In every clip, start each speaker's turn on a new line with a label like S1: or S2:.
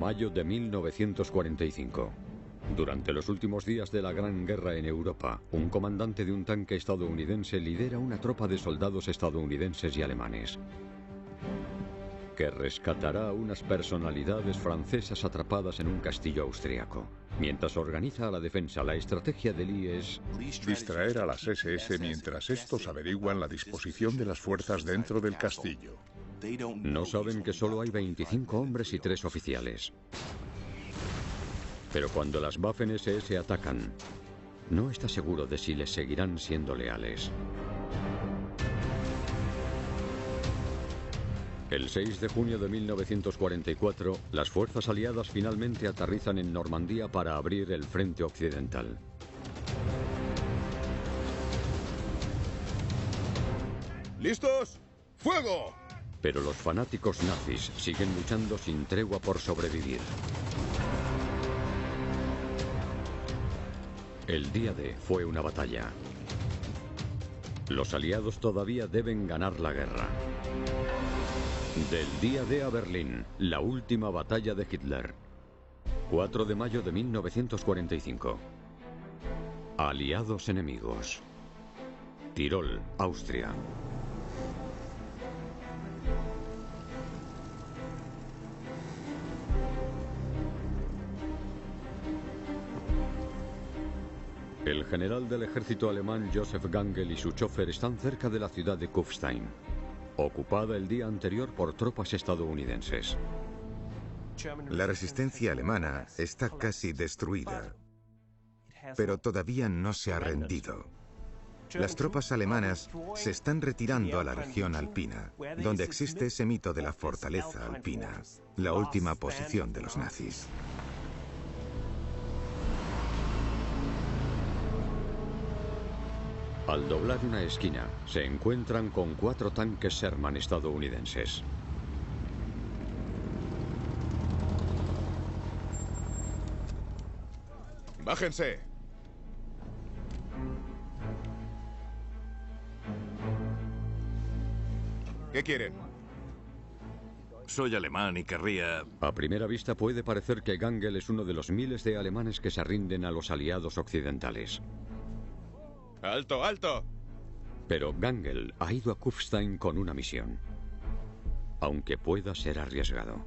S1: Mayo de 1945. Durante los últimos días de la Gran Guerra en Europa, un comandante de un tanque estadounidense lidera una tropa de soldados estadounidenses y alemanes que rescatará a unas personalidades francesas atrapadas en un castillo austriaco. Mientras organiza la defensa, la estrategia de Lee es
S2: distraer a las SS mientras estos averiguan la disposición de las fuerzas dentro del castillo.
S1: No saben que solo hay 25 hombres y 3 oficiales. Pero cuando las Waffen-SS atacan, no está seguro de si les seguirán siendo leales. El 6 de junio de 1944, las fuerzas aliadas finalmente aterrizan en Normandía para abrir el frente occidental.
S2: ¿Listos? ¡Fuego!
S1: Pero los fanáticos nazis siguen luchando sin tregua por sobrevivir. El día D fue una batalla. Los aliados todavía deben ganar la guerra. Del día D a Berlín, la última batalla de Hitler. 4 de mayo de 1945. Aliados enemigos. Tirol, Austria. El general del ejército alemán Joseph Gangel y su chofer están cerca de la ciudad de Kufstein, ocupada el día anterior por tropas estadounidenses.
S3: La resistencia alemana está casi destruida, pero todavía no se ha rendido. Las tropas alemanas se están retirando a la región alpina, donde existe ese mito de la fortaleza alpina, la última posición de los nazis.
S1: Al doblar una esquina, se encuentran con 4 tanques Sherman estadounidenses.
S2: ¡Bájense! ¿Qué quieren?
S4: Soy alemán y querría...
S1: A primera vista puede parecer que Gangel es uno de los miles de alemanes que se rinden a los aliados occidentales.
S2: ¡Alto, alto!
S1: Pero Gangel ha ido a Kufstein con una misión, aunque pueda ser arriesgado.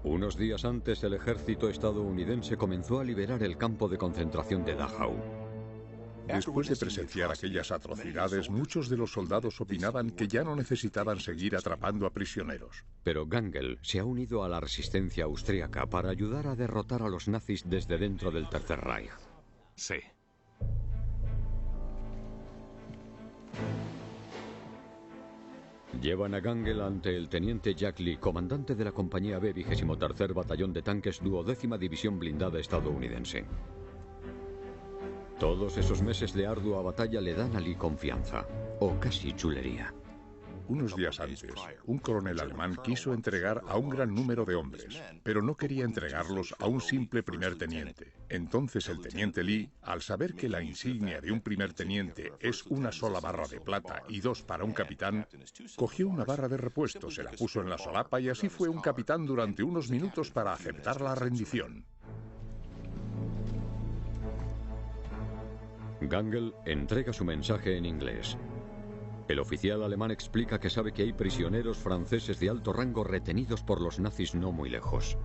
S1: Unos días antes, el ejército estadounidense comenzó a liberar el campo de concentración de Dachau.
S2: Después de presenciar aquellas atrocidades, muchos de los soldados opinaban que ya no necesitaban seguir atrapando a prisioneros.
S1: Pero Gangel se ha unido a la resistencia austríaca para ayudar a derrotar a los nazis desde dentro del Tercer Reich.
S4: Sí.
S1: Llevan a Gangel ante el teniente Jack Lee, comandante de la compañía B, 23º Batallón de Tanques, 12ª División Blindada estadounidense. Todos esos meses de ardua batalla le dan a Lee confianza, o casi chulería.
S2: Unos días antes, un coronel alemán quiso entregar a un gran número de hombres, pero no quería entregarlos a un simple primer teniente. Entonces el teniente Lee, al saber que la insignia de un primer teniente es una sola barra de plata y 2 para un capitán, cogió una barra de repuesto, se la puso en la solapa y así fue un capitán durante unos minutos para aceptar la rendición.
S1: Gangel entrega su mensaje en inglés. El oficial alemán explica que sabe que hay prisioneros franceses de alto rango retenidos por los nazis no muy lejos.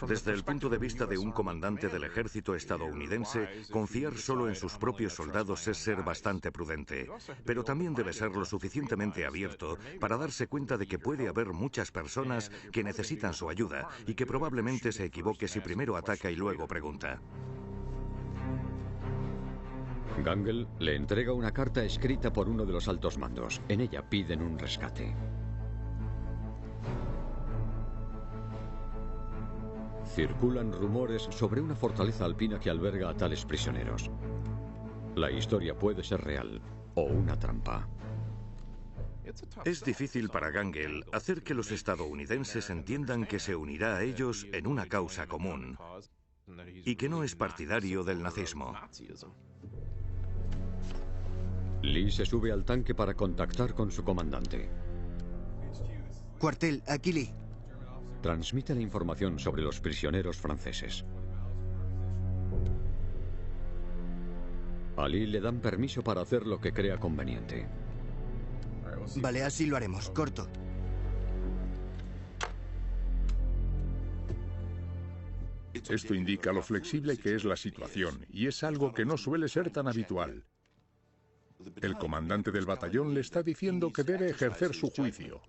S4: Desde el punto de vista de un comandante del ejército estadounidense, confiar solo en sus propios soldados es ser bastante prudente, pero también debe ser lo suficientemente abierto para darse cuenta de que puede haber muchas personas que necesitan su ayuda y que probablemente se equivoque si primero ataca y luego pregunta.
S1: Gangel le entrega una carta escrita por uno de los altos mandos. En ella piden un rescate. Circulan rumores sobre una fortaleza alpina que alberga a tales prisioneros. La historia puede ser real o una trampa.
S4: Es difícil para Gangel hacer que los estadounidenses entiendan que se unirá a ellos en una causa común y que no es partidario del nazismo.
S1: Lee se sube al tanque para contactar con su comandante.
S5: Cuartel, aquí Lee.
S1: transmite la información sobre los prisioneros franceses. A Lee le dan permiso para hacer lo que crea conveniente.
S5: Vale, así lo haremos. Corto.
S2: Esto indica lo flexible que es la situación, y es algo que no suele ser tan habitual. El comandante del batallón le está diciendo que debe ejercer su juicio.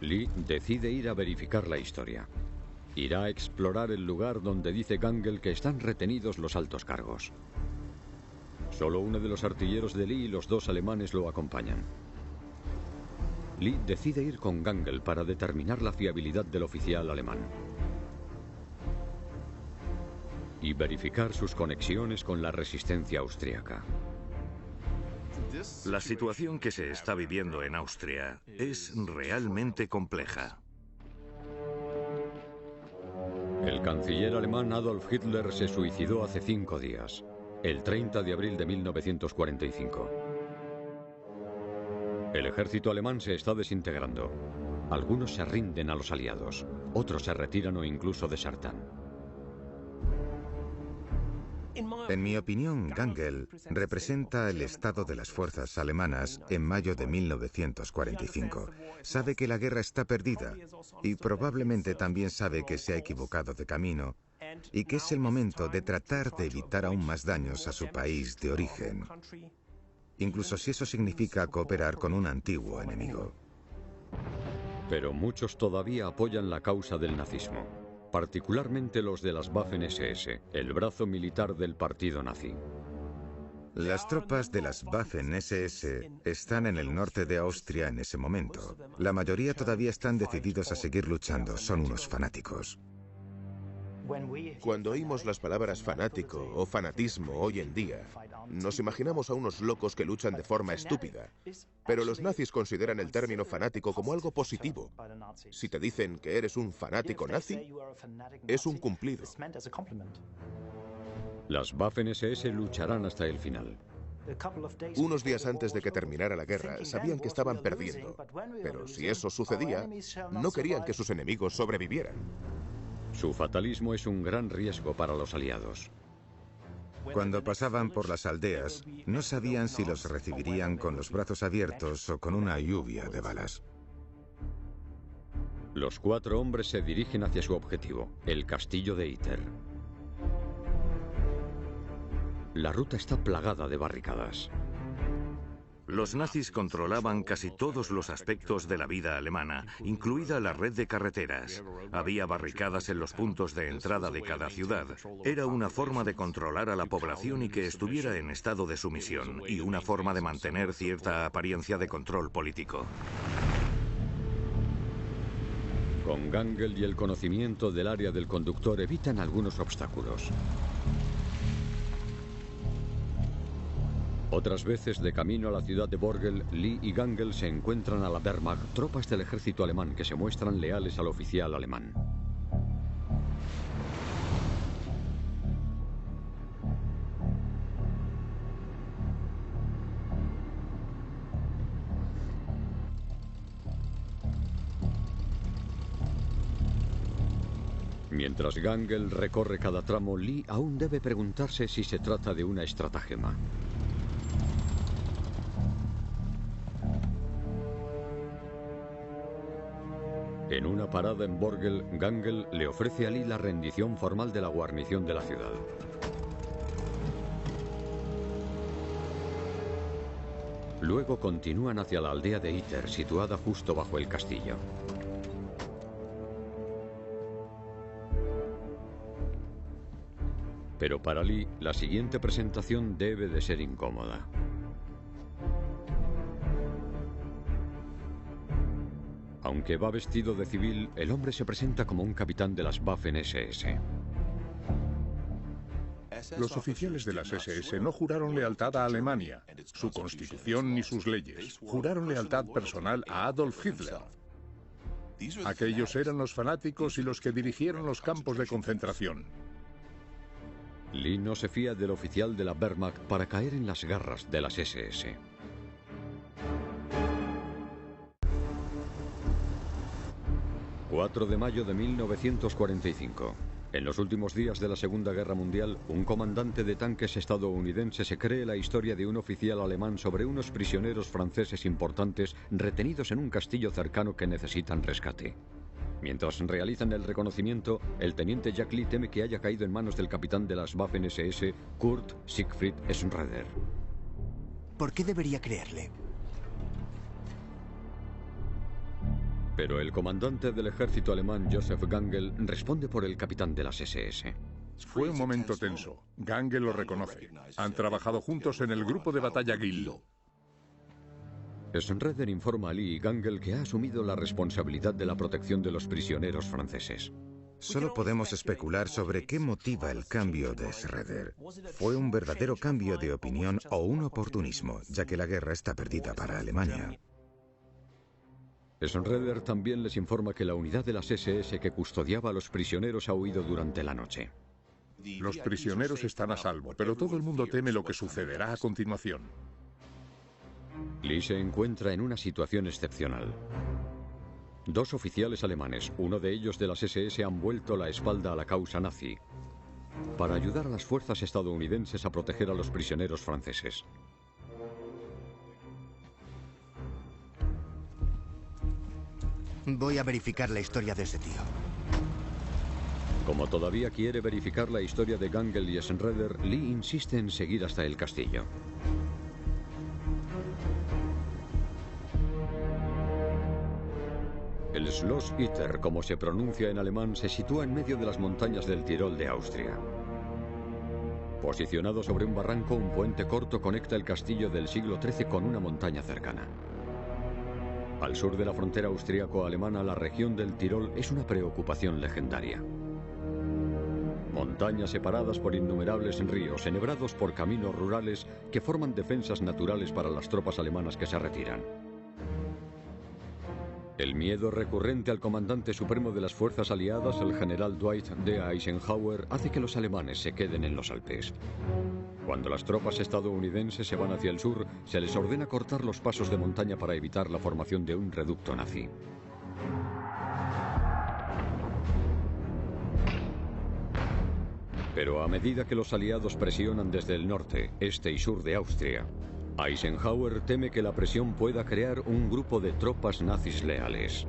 S1: Lee decide ir a verificar la historia. Irá a explorar el lugar donde dice Gangel que están retenidos los altos cargos. Solo uno de los artilleros de Lee y los dos alemanes lo acompañan. Lee decide ir con Gangel para determinar la fiabilidad del oficial alemán y verificar sus conexiones con la resistencia austríaca.
S4: La situación que se está viviendo en Austria es realmente compleja.
S1: El canciller alemán Adolf Hitler se suicidó hace 5 días, el 30 de abril de 1945. El ejército alemán se está desintegrando. Algunos se rinden a los aliados, otros se retiran o incluso desertan.
S3: En mi opinión, Gangel representa el estado de las fuerzas alemanas en mayo de 1945. Sabe que la guerra está perdida y probablemente también sabe que se ha equivocado de camino y que es el momento de tratar de evitar aún más daños a su país de origen, incluso si eso significa cooperar con un antiguo enemigo.
S1: Pero muchos todavía apoyan la causa del nazismo, particularmente los de las Waffen-SS, el brazo militar del partido nazi.
S3: Las tropas de las Waffen-SS están en el norte de Austria en ese momento. La mayoría todavía están decididos a seguir luchando, son unos fanáticos.
S6: Cuando oímos las palabras fanático o fanatismo hoy en día, nos imaginamos a unos locos que luchan de forma estúpida. Pero los nazis consideran el término fanático como algo positivo. Si te dicen que eres un fanático nazi, es un cumplido.
S1: Las Waffen-SS lucharán hasta el final.
S6: Unos días antes de que terminara la guerra, sabían que estaban perdiendo. Pero si eso sucedía, no querían que sus enemigos sobrevivieran.
S1: Su fatalismo es un gran riesgo para los aliados.
S3: Cuando pasaban por las aldeas, no sabían si los recibirían con los brazos abiertos o con una lluvia de balas.
S1: Los 4 hombres se dirigen hacia su objetivo, el castillo de Iter. La ruta está plagada de barricadas.
S4: Los nazis controlaban casi todos los aspectos de la vida alemana, incluida la red de carreteras. Había barricadas en los puntos de entrada de cada ciudad. Era una forma de controlar a la población y que estuviera en estado de sumisión, y una forma de mantener cierta apariencia de control político.
S1: Con Gangel y el conocimiento del área del conductor evitan algunos obstáculos. Otras veces, de camino a la ciudad de Borgel, Lee y Gangel se encuentran a la Wehrmacht, tropas del ejército alemán que se muestran leales al oficial alemán. Mientras Gangel recorre cada tramo, Lee aún debe preguntarse si se trata de una estratagema. En una parada en Borgel, Gangel le ofrece a Lee la rendición formal de la guarnición de la ciudad. Luego continúan hacia la aldea de Iter, situada justo bajo el castillo. Pero para Lee, la siguiente presentación debe de ser incómoda. Aunque va vestido de civil, el hombre se presenta como un capitán de las Waffen-SS.
S2: Los oficiales de las SS no juraron lealtad a Alemania, su constitución ni sus leyes. Juraron lealtad personal a Adolf Hitler. Aquellos eran los fanáticos y los que dirigieron los campos de concentración.
S1: Lee no se fía del oficial de la Wehrmacht para caer en las garras de las SS. 4 de mayo de 1945. En los últimos días de la Segunda Guerra Mundial, un comandante de tanques estadounidense se cree la historia de un oficial alemán sobre unos prisioneros franceses importantes retenidos en un castillo cercano que necesitan rescate. Mientras realizan el reconocimiento, el teniente Jack Lee teme que haya caído en manos del capitán de las Waffen-SS, Kurt Siegfried Schroeder.
S5: ¿Por qué debería creerle?
S1: Pero el comandante del ejército alemán, Joseph Gangel, responde por el capitán de las SS.
S2: Fue un momento tenso. Gangel lo reconoce. Han trabajado juntos en el grupo de batalla Guil.
S1: Schroeder informa a Lee y Gangel que ha asumido la responsabilidad de la protección de los prisioneros franceses.
S3: Solo podemos especular sobre qué motiva el cambio de Schroeder. ¿Fue un verdadero cambio de opinión o un oportunismo, ya que la guerra está perdida para Alemania?
S1: Schroeder también les informa que la unidad de las SS que custodiaba a los prisioneros ha huido durante la noche.
S2: Los prisioneros están a salvo, pero todo el mundo teme lo que sucederá a continuación.
S1: Lee se encuentra en una situación excepcional. 2 oficiales alemanes, uno de ellos de las SS, han vuelto la espalda a la causa nazi para ayudar a las fuerzas estadounidenses a proteger a los prisioneros franceses.
S5: Voy a verificar la historia de ese tío.
S1: Como todavía quiere verificar la historia de Gangel y Schroeder, Lee insiste en seguir hasta el castillo. El Schloss Itter, como se pronuncia en alemán, se sitúa en medio de las montañas del Tirol de Austria. Posicionado sobre un barranco, un puente corto conecta el castillo del siglo XIII con una montaña cercana. Al sur de la frontera austríaco-alemana, la región del Tirol es una preocupación legendaria. Montañas separadas por innumerables ríos, enhebrados por caminos rurales que forman defensas naturales para las tropas alemanas que se retiran. El miedo recurrente al comandante supremo de las fuerzas aliadas, el general Dwight D. Eisenhower, hace que los alemanes se queden en los Alpes. Cuando las tropas estadounidenses se van hacia el sur, se les ordena cortar los pasos de montaña para evitar la formación de un reducto nazi. Pero a medida que los aliados presionan desde el norte, este y sur de Austria, Eisenhower teme que la presión pueda crear un grupo de tropas nazis leales.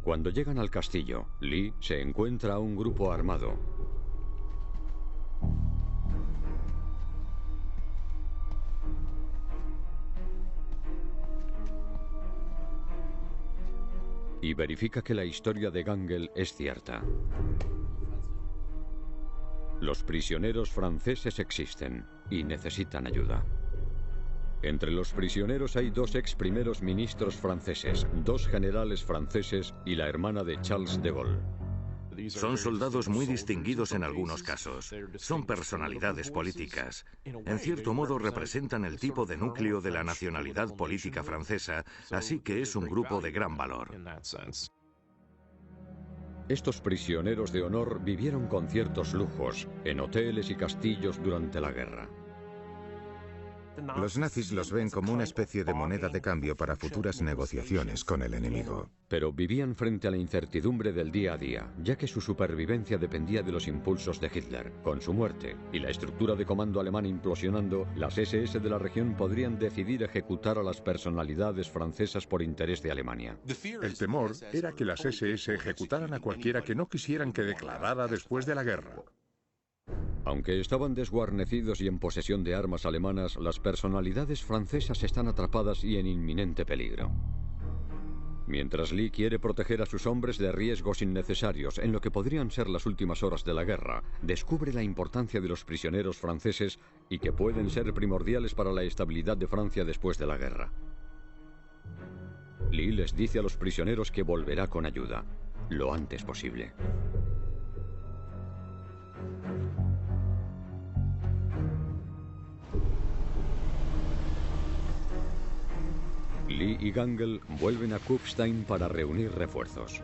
S1: Cuando llegan al castillo, Lee se encuentra a un grupo armado. Y verifica que la historia de Gangel es cierta. Los prisioneros franceses existen y necesitan ayuda. Entre los prisioneros hay 2 ex primeros ministros franceses, 2 generales franceses y la hermana de Charles de Gaulle.
S4: Son soldados muy distinguidos en algunos casos. Son personalidades políticas. En cierto modo representan el tipo de núcleo de la nacionalidad política francesa, así que es un grupo de gran valor.
S1: Estos prisioneros de honor vivieron con ciertos lujos, en hoteles y castillos durante la guerra.
S3: Los nazis los ven como una especie de moneda de cambio para futuras negociaciones con el enemigo.
S1: Pero vivían frente a la incertidumbre del día a día, ya que su supervivencia dependía de los impulsos de Hitler. Con su muerte y la estructura de comando alemán implosionando, las SS de la región podrían decidir ejecutar a las personalidades francesas por interés de Alemania.
S2: El temor era que las SS ejecutaran a cualquiera que no quisieran que declarara después de la guerra.
S1: Aunque estaban desguarnecidos y en posesión de armas alemanas, las personalidades francesas están atrapadas y en inminente peligro. Mientras Lee quiere proteger a sus hombres de riesgos innecesarios en lo que podrían ser las últimas horas de la guerra, descubre la importancia de los prisioneros franceses y que pueden ser primordiales para la estabilidad de Francia después de la guerra. Lee les dice a los prisioneros que volverá con ayuda, lo antes posible. Lee y Gangel vuelven a Kufstein para reunir refuerzos.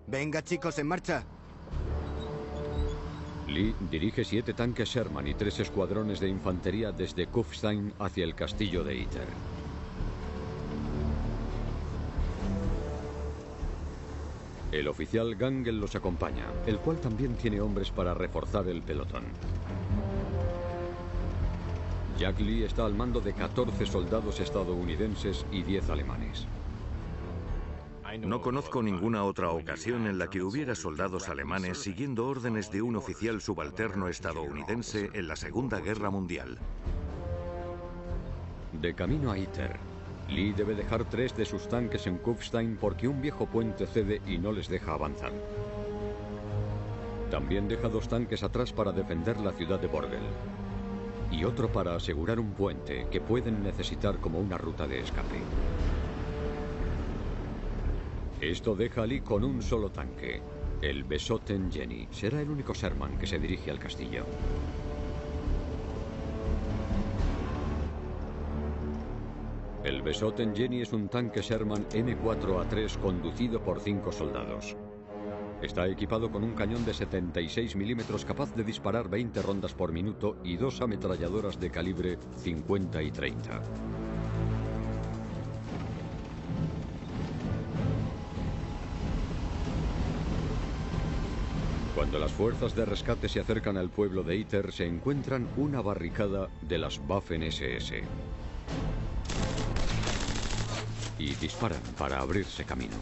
S5: Venga, chicos, en marcha.
S1: Lee dirige 7 tanques Sherman y 3 escuadrones de infantería desde Kufstein hacia el castillo de Itter. El oficial Gangel los acompaña, el cual también tiene hombres para reforzar el pelotón. Jack Lee está al mando de 14 soldados estadounidenses y 10 alemanes.
S4: No conozco ninguna otra ocasión en la que hubiera soldados alemanes siguiendo órdenes de un oficial subalterno estadounidense en la Segunda Guerra Mundial.
S1: De camino a Ytter, Lee debe dejar 3 de sus tanques en Kufstein porque un viejo puente cede y no les deja avanzar. También deja 2 tanques atrás para defender la ciudad de Borgel y otro para asegurar un puente que pueden necesitar como una ruta de escape. Esto deja a Lee con un solo tanque, el Besotten Jenny. Será el único Sherman que se dirige al castillo. El Besotten Jenny es un tanque Sherman M4A3 conducido por 5 soldados. Está equipado con un cañón de 76 milímetros capaz de disparar 20 rondas por minuto y 2 ametralladoras de calibre 50 y 30. Cuando las fuerzas de rescate se acercan al pueblo de Ytter, se encuentran una barricada de las Waffen-SS. Y disparan para abrirse camino.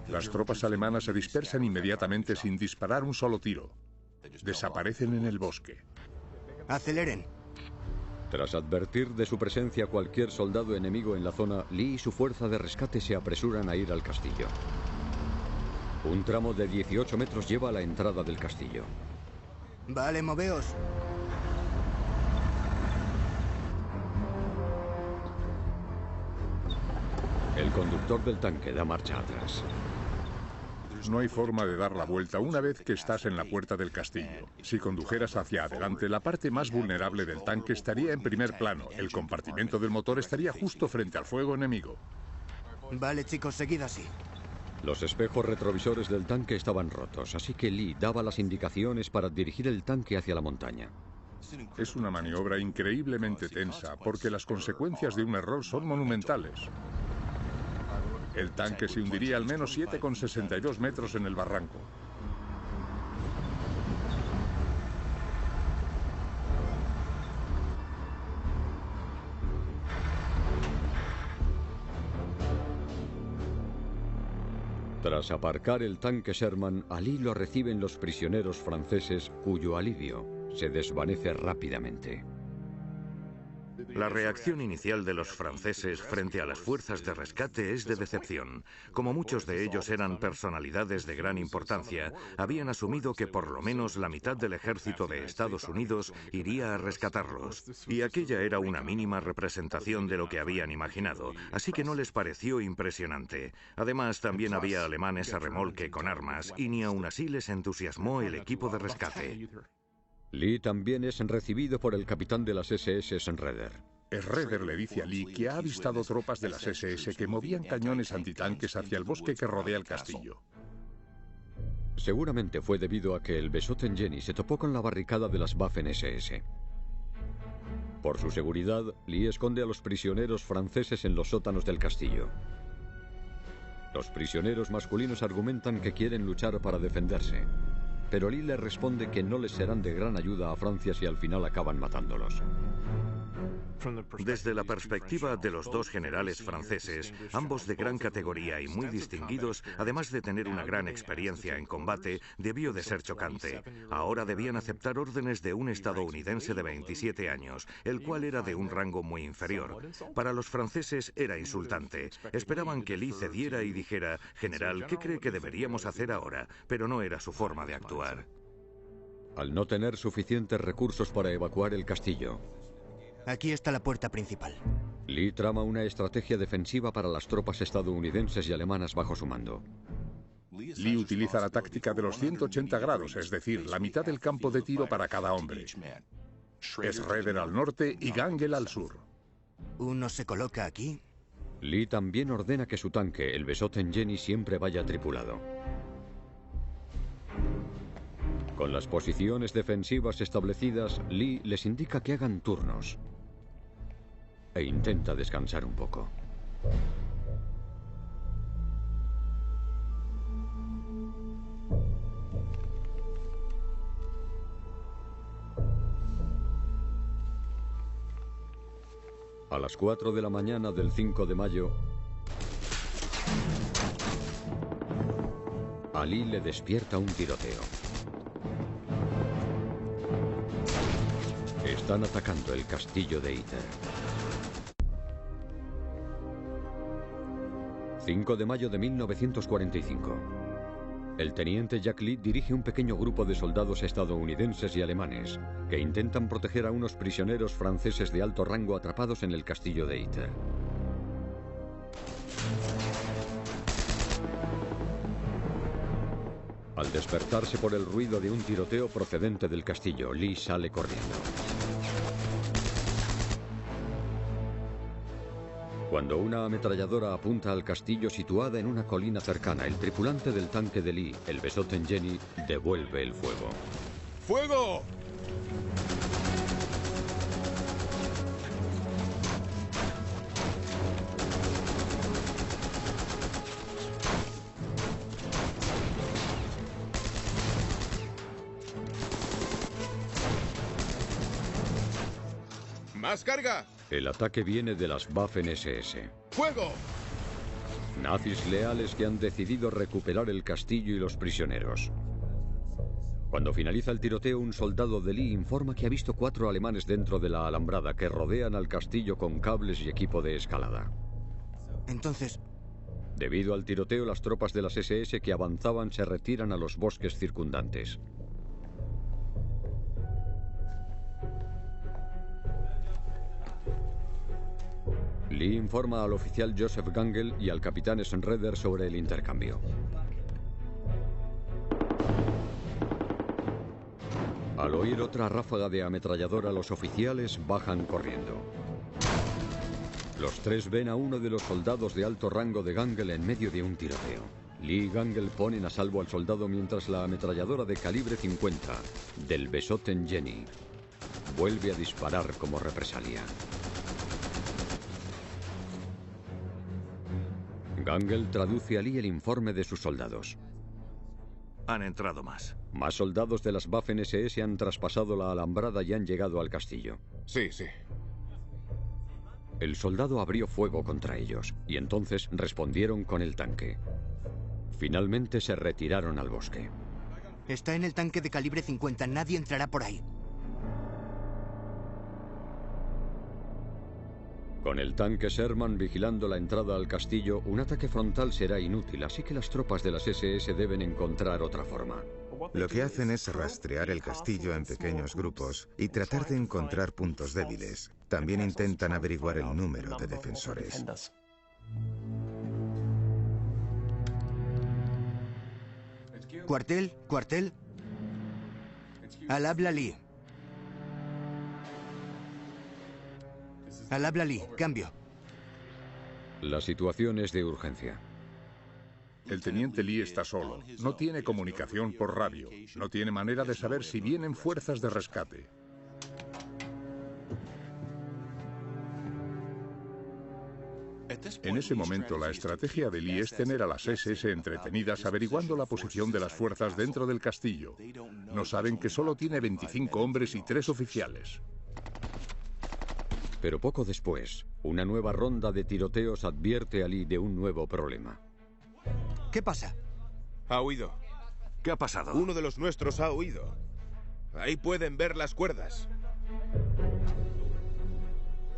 S2: Las tropas alemanas se dispersan inmediatamente sin disparar un solo tiro. Desaparecen en el bosque.
S5: ¡Aceleren!
S1: Tras advertir de su presencia a cualquier soldado enemigo en la zona, Lee y su fuerza de rescate se apresuran a ir al castillo. Un tramo de 18 metros lleva a la entrada del castillo.
S5: Vale, moveos.
S1: El conductor del tanque da marcha atrás.
S2: No hay forma de dar la vuelta una vez que estás en la puerta del castillo. Si condujeras hacia adelante, la parte más vulnerable del tanque estaría en primer plano. El compartimento del motor estaría justo frente al fuego enemigo.
S5: Vale, chicos, seguid así.
S1: Los espejos retrovisores del tanque estaban rotos, así que Lee daba las indicaciones para dirigir el tanque hacia la montaña.
S2: Es una maniobra increíblemente tensa, porque las consecuencias de un error son monumentales. El tanque se hundiría al menos 7,62 metros en el barranco.
S1: Tras aparcar el tanque Sherman, a Lee lo reciben los prisioneros franceses, cuyo alivio se desvanece rápidamente.
S4: La reacción inicial de los franceses frente a las fuerzas de rescate es de decepción. Como muchos de ellos eran personalidades de gran importancia, habían asumido que por lo menos la mitad del ejército de Estados Unidos iría a rescatarlos. Y aquella era una mínima representación de lo que habían imaginado, así que no les pareció impresionante. Además, también había alemanes a remolque con armas, y ni aún así les entusiasmó el equipo de rescate.
S1: Lee también es recibido por el capitán de las SS, Schroeder.
S2: Schroeder le dice a Lee que ha avistado tropas de las SS que movían cañones antitanques hacia el bosque que rodea el castillo.
S1: Seguramente fue debido a que el Besotten Jenny se topó con la barricada de las Waffen-SS. Por su seguridad, Lee esconde a los prisioneros franceses en los sótanos del castillo. Los prisioneros masculinos argumentan que quieren luchar para defenderse, pero Lee le responde que no les serán de gran ayuda a Francia si al final acaban matándolos.
S4: Desde la perspectiva de los dos generales franceses, ambos de gran categoría y muy distinguidos, además de tener una gran experiencia en combate, debió de ser chocante. Ahora debían aceptar órdenes de un estadounidense de 27 años, el cual era de un rango muy inferior. Para los franceses era insultante. Esperaban que Lee cediera y dijera: «General, ¿qué cree que deberíamos hacer ahora?», pero no era su forma de actuar.
S1: Al no tener suficientes recursos para evacuar el castillo,
S5: Aquí está la puerta principal.
S1: Lee trama una estrategia defensiva para las tropas estadounidenses y alemanas bajo su mando.
S2: Lee utiliza la táctica de los 180 grados, es decir, la mitad del campo de tiro para cada hombre. Schroeder al norte y Gangel al sur.
S5: Uno se coloca aquí.
S1: Lee también ordena que su tanque, el Besotten Jenny, siempre vaya tripulado. Con las posiciones defensivas establecidas, Lee les indica que hagan turnos e intenta descansar un poco. A las 4 de la mañana del 5 de mayo, a Lee le despierta un tiroteo. Están atacando el castillo de Ither. 5 de mayo de 1945. El teniente Jack Lee dirige un pequeño grupo de soldados estadounidenses y alemanes que intentan proteger a unos prisioneros franceses de alto rango atrapados en el castillo de Ither. Al despertarse por el ruido de un tiroteo procedente del castillo, Lee sale corriendo. Cuando una ametralladora apunta al castillo situada en una colina cercana, el tripulante del tanque de Lee, el Besotten Jenny, devuelve el fuego.
S6: ¡Fuego! ¡Más carga!
S1: El ataque viene de las Waffen-SS.
S6: ¡Fuego!
S1: Nazis leales que han decidido recuperar el castillo y los prisioneros. Cuando finaliza el tiroteo, un soldado de Lee informa que ha visto 4 alemanes dentro de la alambrada que rodean al castillo con cables y equipo de escalada.
S5: Entonces,
S1: Debido al tiroteo, las tropas de las SS que avanzaban se retiran a los bosques circundantes. Lee informa al oficial Joseph Gangel y al capitán Schroeder sobre el intercambio. Al oír otra ráfaga de ametralladora, los oficiales bajan corriendo. Los 3 ven a uno de los soldados de alto rango de Gangel en medio de un tiroteo. Lee y Gangel ponen a salvo al soldado mientras la ametralladora de calibre 50 del Besotten Jenny vuelve a disparar como represalia. Gangel traduce a Lee el informe de sus soldados.
S4: Han entrado más.
S1: Más soldados de las Waffen-SS han traspasado la alambrada y han llegado al castillo.
S6: Sí, sí.
S1: El soldado abrió fuego contra ellos y entonces respondieron con el tanque. Finalmente se retiraron al bosque.
S5: está en el tanque de calibre 50. Nadie entrará por ahí.
S1: Con el tanque Sherman vigilando la entrada al castillo, un ataque frontal será inútil, así que las tropas de las SS deben encontrar otra forma.
S3: Lo que hacen es rastrear el castillo en pequeños grupos y tratar de encontrar puntos débiles. También intentan averiguar el número de defensores.
S5: Cuartel, cuartel. Al habla Lee. Al habla Lee, cambio.
S1: La situación es de urgencia.
S2: El teniente Lee está solo. No tiene comunicación por radio. No tiene manera de saber si vienen fuerzas de rescate. En ese momento, la estrategia de Lee es tener a las SS entretenidas averiguando la posición de las fuerzas dentro del castillo. No saben que solo tiene 25 hombres y 3 oficiales.
S1: Pero poco después, una nueva ronda de tiroteos advierte a Lee de un nuevo problema.
S5: ¿Qué pasa?
S6: Ha huido.
S4: ¿Qué ha pasado?
S6: Uno de los nuestros ha huido. Ahí pueden ver las cuerdas.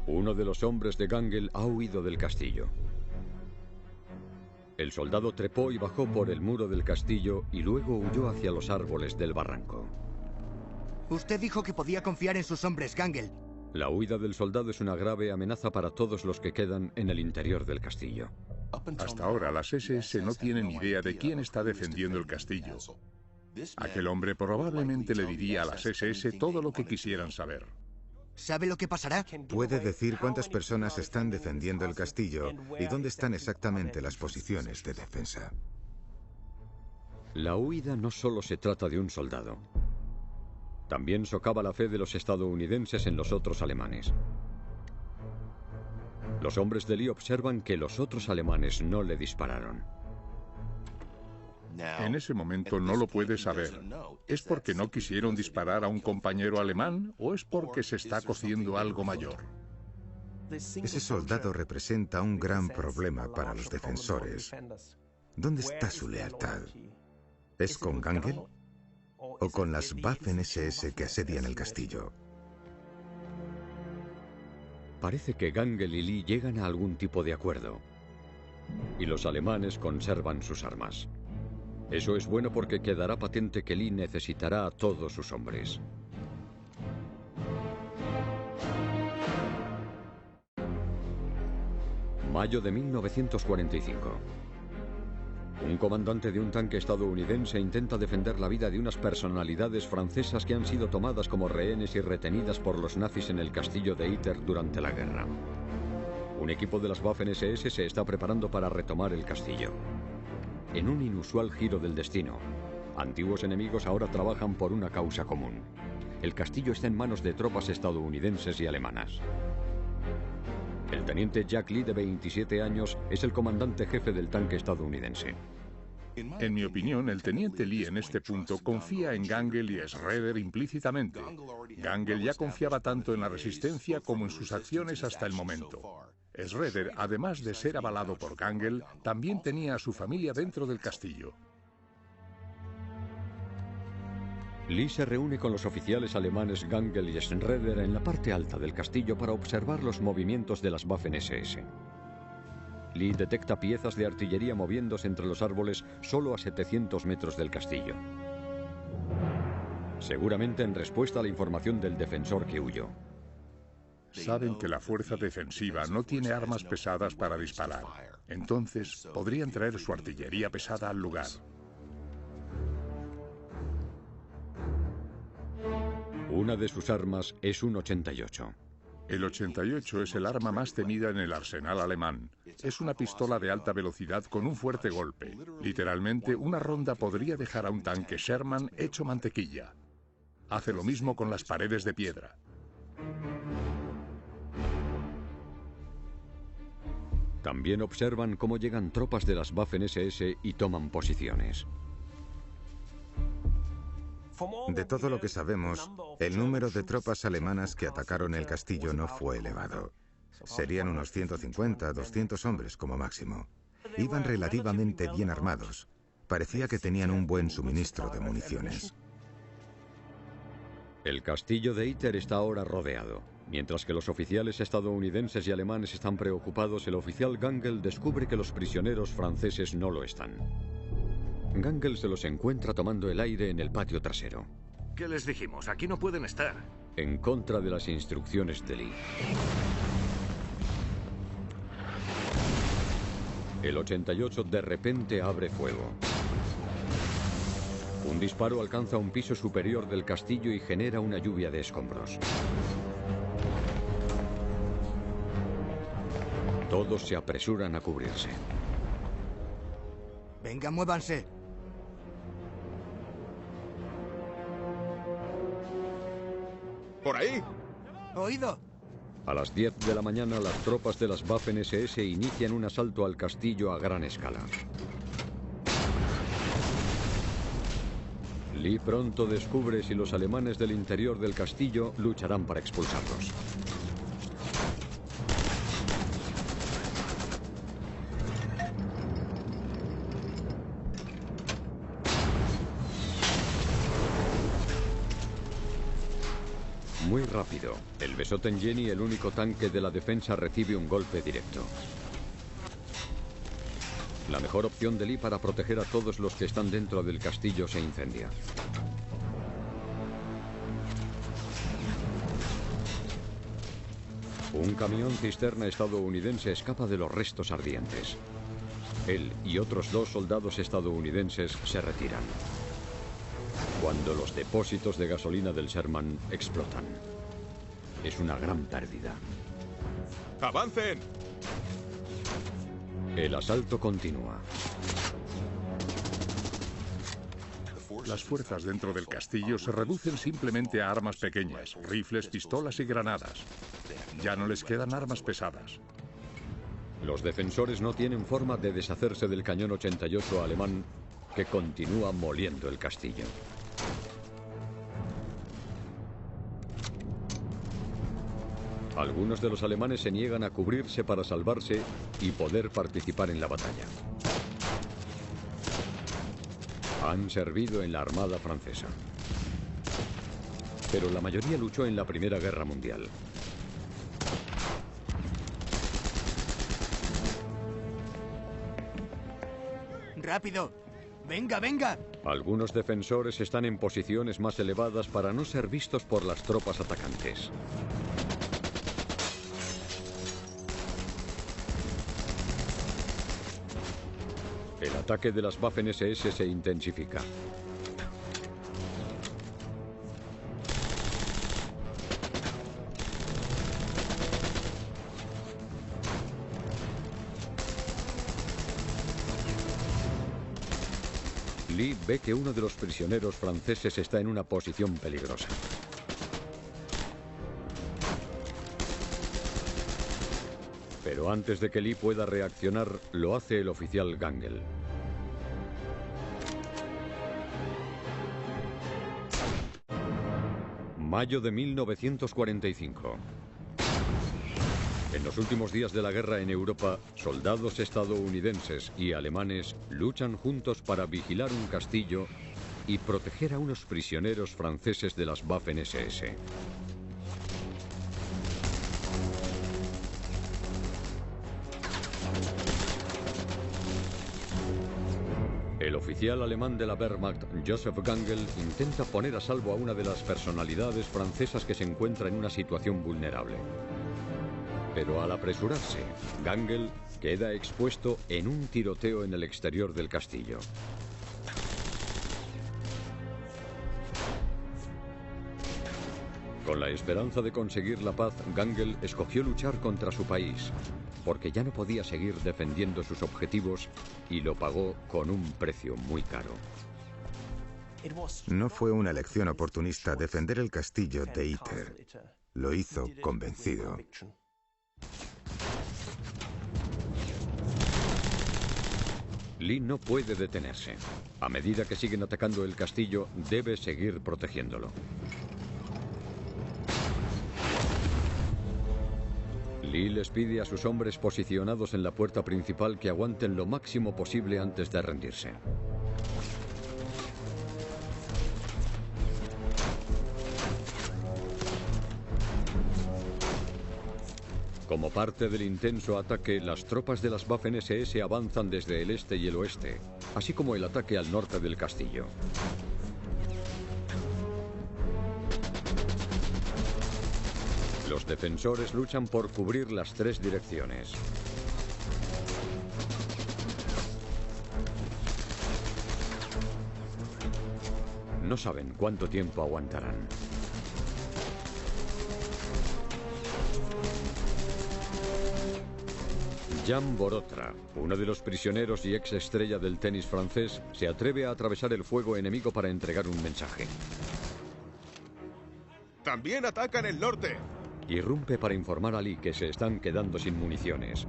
S1: Uno de los hombres de Gangel ha huido del castillo. El soldado trepó y bajó por el muro del castillo y luego huyó hacia los árboles del barranco.
S5: Usted dijo que podía confiar en sus hombres, Gangel.
S1: La huida del soldado es una grave amenaza para todos los que quedan en el interior del castillo.
S2: Hasta ahora, las SS no tienen idea de quién está defendiendo el castillo. Aquel hombre probablemente le diría a las SS todo lo que quisieran saber.
S5: ¿Sabe lo que pasará?
S3: Puede decir cuántas personas están defendiendo el castillo y dónde están exactamente las posiciones de defensa.
S1: La huida no solo se trata de un soldado. También socava la fe de los estadounidenses en los otros alemanes. Los hombres de Lee observan que los otros alemanes no le dispararon.
S2: En ese momento no lo puede saber. ¿Es porque no quisieron disparar a un compañero alemán o es porque se está cociendo algo mayor?
S3: Ese soldado representa un gran problema para los defensores. ¿Dónde está su lealtad? ¿Es con Gangel o con las Waffen-SS que asedian el castillo?
S1: Parece que Gangel y Lee llegan a algún tipo de acuerdo. Y los alemanes conservan sus armas. Eso es bueno porque quedará patente que Lee necesitará a todos sus hombres. Mayo de 1945. Un comandante de un tanque estadounidense intenta defender la vida de unas personalidades francesas que han sido tomadas como rehenes y retenidas por los nazis en el castillo de Itter durante la guerra. Un equipo de las Waffen-SS se está preparando para retomar el castillo. En un inusual giro del destino, antiguos enemigos ahora trabajan por una causa común. El castillo está en manos de tropas estadounidenses y alemanas. El teniente Jack Lee, de 27 años, es el comandante jefe del tanque estadounidense.
S2: En mi opinión, el teniente Lee en este punto confía en Gangel y Schroeder implícitamente. Gangel ya confiaba tanto en la resistencia como en sus acciones hasta el momento. Schroeder, además de ser avalado por Gangel, también tenía a su familia dentro del castillo.
S1: Lee se reúne con los oficiales alemanes Gangel y Schroeder en la parte alta del castillo para observar los movimientos de las Waffen-SS. Lee detecta piezas de artillería moviéndose entre los árboles solo a 700 metros del castillo. Seguramente en respuesta a la información del defensor que huyó.
S2: Saben que la fuerza defensiva no tiene armas pesadas para disparar. Entonces, podrían traer su artillería pesada al lugar.
S1: Una de sus armas es un 88.
S2: El 88 es el arma más temida en el arsenal alemán. Es una pistola de alta velocidad con un fuerte golpe. Literalmente, una ronda podría dejar a un tanque Sherman hecho mantequilla. Hace lo mismo con las paredes de piedra.
S1: También observan cómo llegan tropas de las Waffen-SS y toman posiciones.
S3: De todo lo que sabemos, el número de tropas alemanas que atacaron el castillo no fue elevado. Serían unos 150, 200 hombres como máximo. Iban relativamente bien armados. Parecía que tenían un buen suministro de municiones.
S1: El castillo de Itter está ahora rodeado. Mientras que los oficiales estadounidenses y alemanes están preocupados, el oficial Gangel descubre que los prisioneros franceses no lo están. Gangel se los encuentra tomando el aire en el patio trasero.
S4: ¿Qué les dijimos? Aquí no pueden estar.
S1: En contra de las instrucciones de Lee. El 88 de repente abre fuego. Un disparo alcanza un piso superior del castillo y genera una lluvia de escombros. Todos se apresuran a cubrirse.
S5: Venga, muévanse.
S6: ¡Por ahí!
S5: ¿Oído?
S1: A las 10 de la mañana, las tropas de las Waffen-SS inician un asalto al castillo a gran escala. Lee pronto descubre si los alemanes del interior del castillo lucharán para expulsarlos. Muy rápido, el Besotten Jenny, el único tanque de la defensa, recibe un golpe directo. La mejor opción de Lee para proteger a todos los que están dentro del castillo se incendia. Un camión cisterna estadounidense escapa de los restos ardientes. Él y otros 2 soldados estadounidenses se retiran. Cuando los depósitos de gasolina del Sherman explotan. Es una gran pérdida.
S6: ¡Avancen!
S1: El asalto continúa.
S2: Las fuerzas dentro del castillo se reducen simplemente a armas pequeñas, rifles, pistolas y granadas. Ya no les quedan armas pesadas.
S1: Los defensores no tienen forma de deshacerse del cañón 88 alemán que continúa moliendo el castillo. Algunos de los alemanes se niegan a cubrirse para salvarse y poder participar en la batalla. Han servido en la Armada francesa. Pero la mayoría luchó en la Primera Guerra Mundial.
S5: ¡Rápido! ¡Venga, venga!
S1: Algunos defensores están en posiciones más elevadas para no ser vistos por las tropas atacantes. El ataque de las Waffen-SS se intensifica. Lee ve que uno de los prisioneros franceses está en una posición peligrosa. Pero antes de que Lee pueda reaccionar, lo hace el oficial Gangel. Mayo de 1945. En los últimos días de la guerra en Europa, soldados estadounidenses y alemanes luchan juntos para vigilar un castillo y proteger a unos prisioneros franceses de las Waffen-SS. El oficial alemán de la Wehrmacht, Joseph Gangel, intenta poner a salvo a una de las personalidades francesas que se encuentra en una situación vulnerable. Pero al apresurarse, Gangel queda expuesto en un tiroteo en el exterior del castillo. Con la esperanza de conseguir la paz, Gangel escogió luchar contra su país, porque ya no podía seguir defendiendo sus objetivos y lo pagó con un precio muy caro.
S3: No fue una elección oportunista defender el castillo de Iter. Lo hizo convencido.
S1: Lee no puede detenerse. A medida que siguen atacando el castillo, debe seguir protegiéndolo. Lee les pide a sus hombres posicionados en la puerta principal que aguanten lo máximo posible antes de rendirse. Como parte del intenso ataque, las tropas de las Waffen-SS avanzan desde el este y el oeste, así como el ataque al norte del castillo. Los defensores luchan por cubrir las tres direcciones. No saben cuánto tiempo aguantarán. Jan Borotra, uno de los prisioneros y ex estrella del tenis francés, se atreve a atravesar el fuego enemigo para entregar un mensaje.
S6: ¡También atacan el norte!
S1: Irrumpe para informar a Lee que se están quedando sin municiones,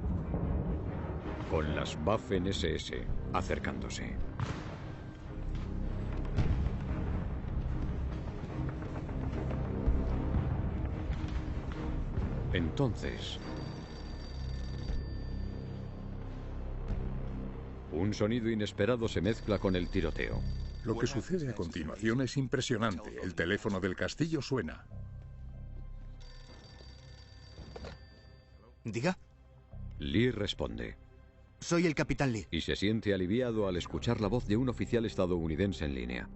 S1: con las Waffen-SS acercándose. Entonces, un sonido inesperado se mezcla con el tiroteo.
S2: Lo que sucede a continuación es impresionante. El teléfono del castillo suena.
S5: ¿Diga?
S1: Lee responde.
S5: Soy el capitán Lee.
S1: Y se siente aliviado al escuchar la voz de un oficial estadounidense en línea.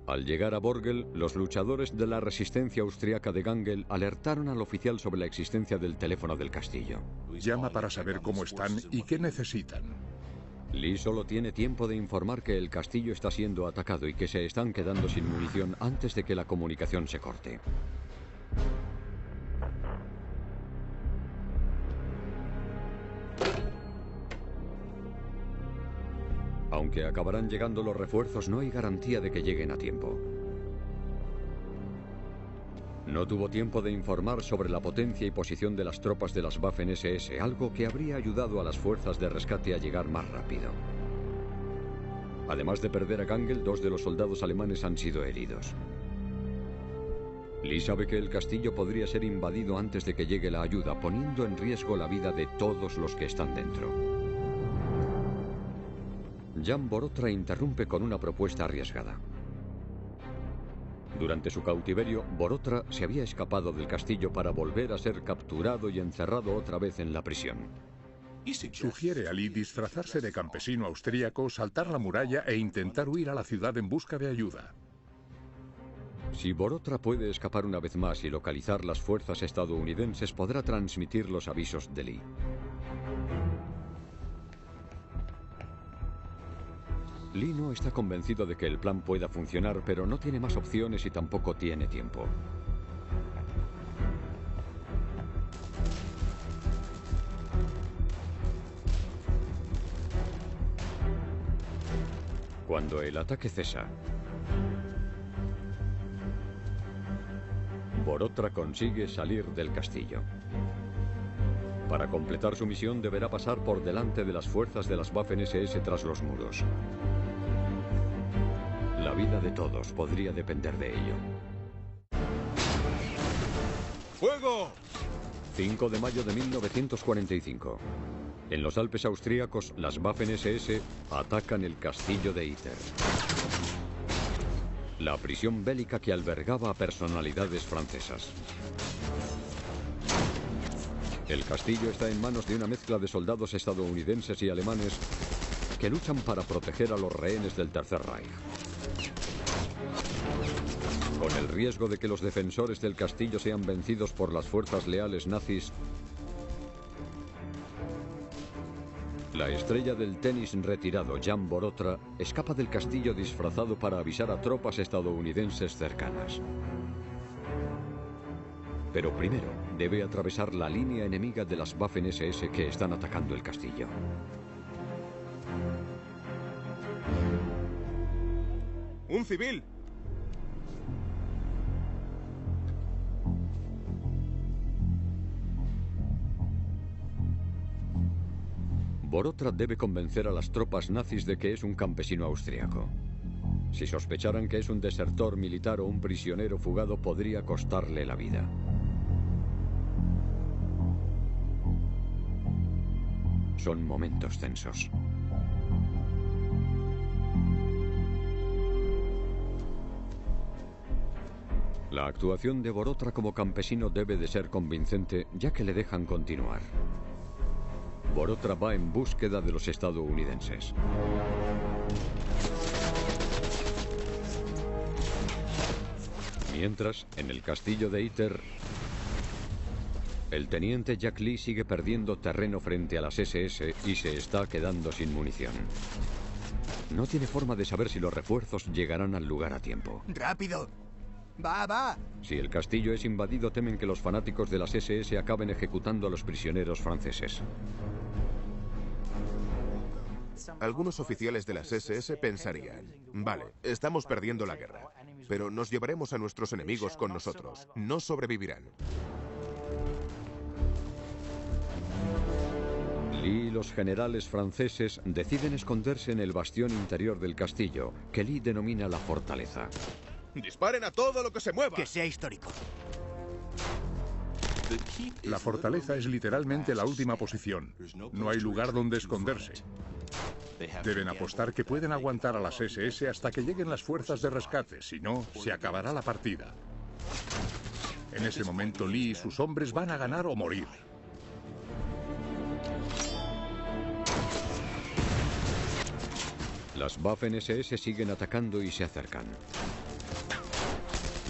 S1: Al llegar a Borgel, los luchadores de la resistencia austriaca de Gangel alertaron al oficial sobre la existencia del teléfono del castillo.
S2: Llama para saber cómo están y qué necesitan.
S1: Lee solo tiene tiempo de informar que el castillo está siendo atacado y que se están quedando sin munición antes de que la comunicación se corte. Aunque acabarán llegando los refuerzos, no hay garantía de que lleguen a tiempo. No tuvo tiempo de informar sobre la potencia y posición de las tropas de las Waffen-SS, algo que habría ayudado a las fuerzas de rescate a llegar más rápido. Además de perder a Gangel, 2 de los soldados alemanes han sido heridos. Lee sabe que el castillo podría ser invadido antes de que llegue la ayuda, poniendo en riesgo la vida de todos los que están dentro. Jan Borotra interrumpe con una propuesta arriesgada. Durante su cautiverio, Borotra se había escapado del castillo para volver a ser capturado y encerrado otra vez en la prisión.
S2: Sugiere a Lee disfrazarse de campesino austríaco, saltar la muralla e intentar huir a la ciudad en busca de ayuda.
S1: Si Borotra puede escapar una vez más y localizar las fuerzas estadounidenses, podrá transmitir los avisos de Lee. Lee no está convencido de que el plan pueda funcionar, pero no tiene más opciones y tampoco tiene tiempo. Cuando el ataque cesa, Borotra consigue salir del castillo. Para completar su misión deberá pasar por delante de las fuerzas de las Waffen-SS tras los muros. La vida de todos podría depender de ello.
S7: ¡Fuego!
S1: 5 de mayo de 1945. En los Alpes austríacos, las Waffen-SS atacan el castillo de Iter, la prisión bélica que albergaba a personalidades francesas. El castillo está en manos de una mezcla de soldados estadounidenses y alemanes que luchan para proteger a los rehenes del Tercer Reich. Con el riesgo de que los defensores del castillo sean vencidos por las fuerzas leales nazis, la estrella del tenis retirado, Jan Borotra, escapa del castillo disfrazado para avisar a tropas estadounidenses cercanas. Pero primero debe atravesar la línea enemiga de las Waffen-SS que están atacando el castillo.
S7: ¡Un civil!
S1: Borotra debe convencer a las tropas nazis de que es un campesino austriaco. Si sospecharan que es un desertor militar o un prisionero fugado, podría costarle la vida. Son momentos tensos. La actuación de Borotra como campesino debe de ser convincente, ya que le dejan continuar. Borotra va en búsqueda de los estadounidenses. Mientras, en el castillo de Iter, el teniente Jack Lee sigue perdiendo terreno frente a las SS y se está quedando sin munición. No tiene forma de saber si los refuerzos llegarán al lugar a tiempo.
S5: ¡Rápido! ¡Va, va!
S1: Si el castillo es invadido, temen que los fanáticos de las SS acaben ejecutando a los prisioneros franceses.
S6: Algunos oficiales de las SS pensarían, vale, estamos perdiendo la guerra, pero nos llevaremos a nuestros enemigos con nosotros. No sobrevivirán.
S1: Lee y los generales franceses deciden esconderse en el bastión interior del castillo, que Lee denomina la fortaleza.
S7: ¡Disparen a todo lo que se mueva!
S5: Que sea histórico.
S2: La fortaleza es literalmente la última posición. No hay lugar donde esconderse. Deben apostar que pueden aguantar a las SS hasta que lleguen las fuerzas de rescate, si no, se acabará la partida. En ese momento, Lee y sus hombres van a ganar o morir.
S1: Las Waffen-SS siguen atacando y se acercan.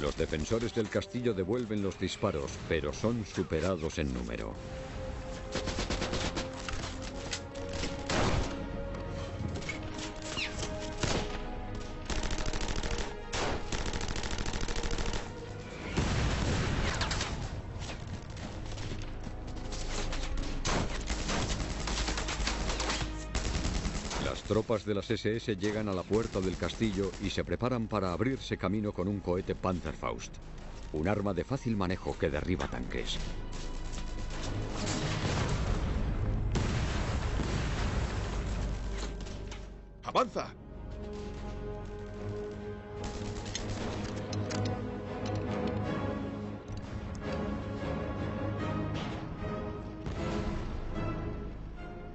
S1: Los defensores del castillo devuelven los disparos, pero son superados en número. Las tropas de las SS llegan a la puerta del castillo y se preparan para abrirse camino con un cohete Panzerfaust. un arma de fácil manejo que derriba tanques.
S7: ¡Avanza!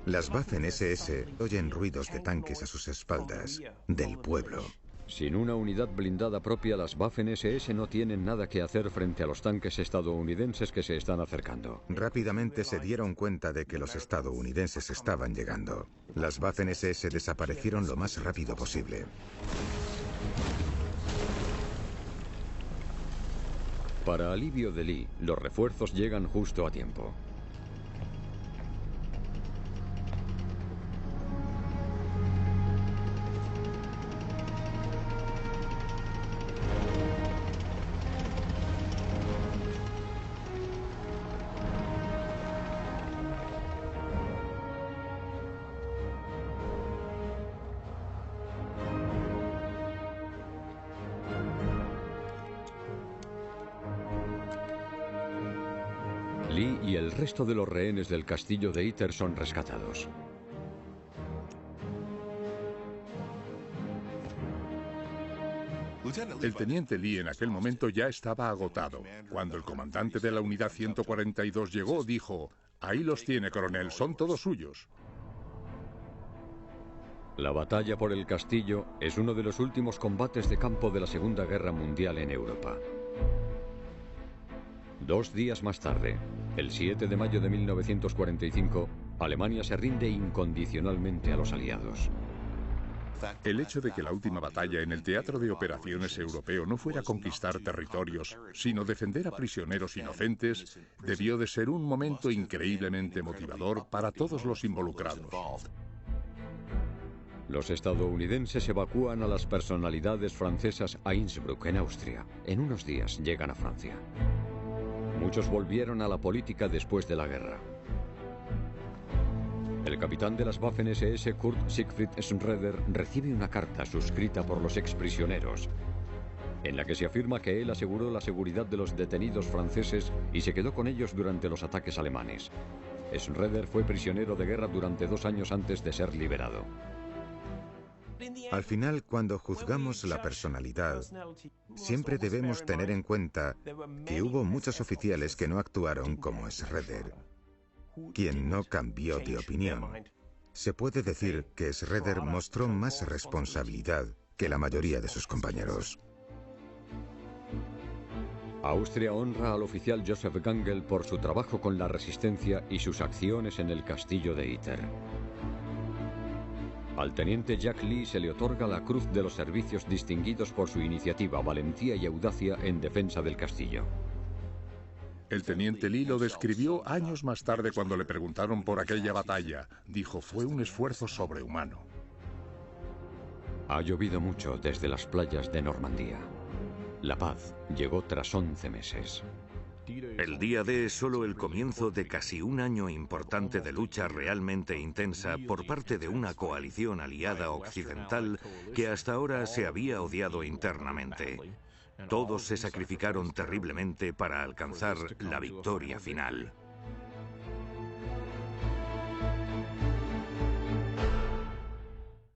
S3: Las Waffen-SS oyen ruidos de tanques a sus espaldas, del pueblo.
S1: Sin una unidad blindada propia, las Waffen-SS no tienen nada que hacer frente a los tanques estadounidenses que se están acercando.
S3: Rápidamente se dieron cuenta de que los estadounidenses estaban llegando. Las Waffen-SS desaparecieron lo más rápido posible.
S1: Para alivio de Lee, los refuerzos llegan justo a tiempo. Lee y el resto de los rehenes del castillo de Iter son rescatados.
S2: El teniente Lee en aquel momento ya estaba agotado. Cuando el comandante de la unidad 142 llegó, dijo: «Ahí los tiene, coronel, son todos suyos».
S1: La batalla por el castillo es uno de los últimos combates de campo de la Segunda Guerra Mundial en Europa. 2 días más tarde, el 7 de mayo de 1945, Alemania se rinde incondicionalmente a los aliados.
S2: El hecho de que la última batalla en el teatro de operaciones europeo no fuera conquistar territorios, sino defender a prisioneros inocentes, debió de ser un momento increíblemente motivador para todos los involucrados.
S1: Los estadounidenses evacúan a las personalidades francesas a Innsbruck, en Austria. En unos días llegan a Francia. Muchos volvieron a la política después de la guerra. El capitán de las Waffen-SS, Kurt Siegfried Schroeder, recibe una carta suscrita por los exprisioneros, en la que se afirma que él aseguró la seguridad de los detenidos franceses y se quedó con ellos durante los ataques alemanes. Schroeder fue prisionero de guerra durante 2 años antes de ser liberado.
S3: Al final, cuando juzgamos la personalidad, siempre debemos tener en cuenta que hubo muchos oficiales que no actuaron como Schroeder, quien no cambió de opinión. Se puede decir que Schroeder mostró más responsabilidad que la mayoría de sus compañeros.
S1: Austria honra al oficial Joseph Gangel por su trabajo con la resistencia y sus acciones en el castillo de Iter. Al teniente Jack Lee se le otorga la Cruz de los Servicios Distinguidos por su iniciativa, valentía y audacia en defensa del castillo.
S2: El teniente Lee lo describió años más tarde cuando le preguntaron por aquella batalla. Dijo: «Fue un esfuerzo sobrehumano».
S1: Ha llovido mucho desde las playas de Normandía. La paz llegó tras 11 meses.
S4: El día D es solo el comienzo de casi un año importante de lucha realmente intensa por parte de una coalición aliada occidental que hasta ahora se había odiado internamente. Todos se sacrificaron terriblemente para alcanzar la victoria final.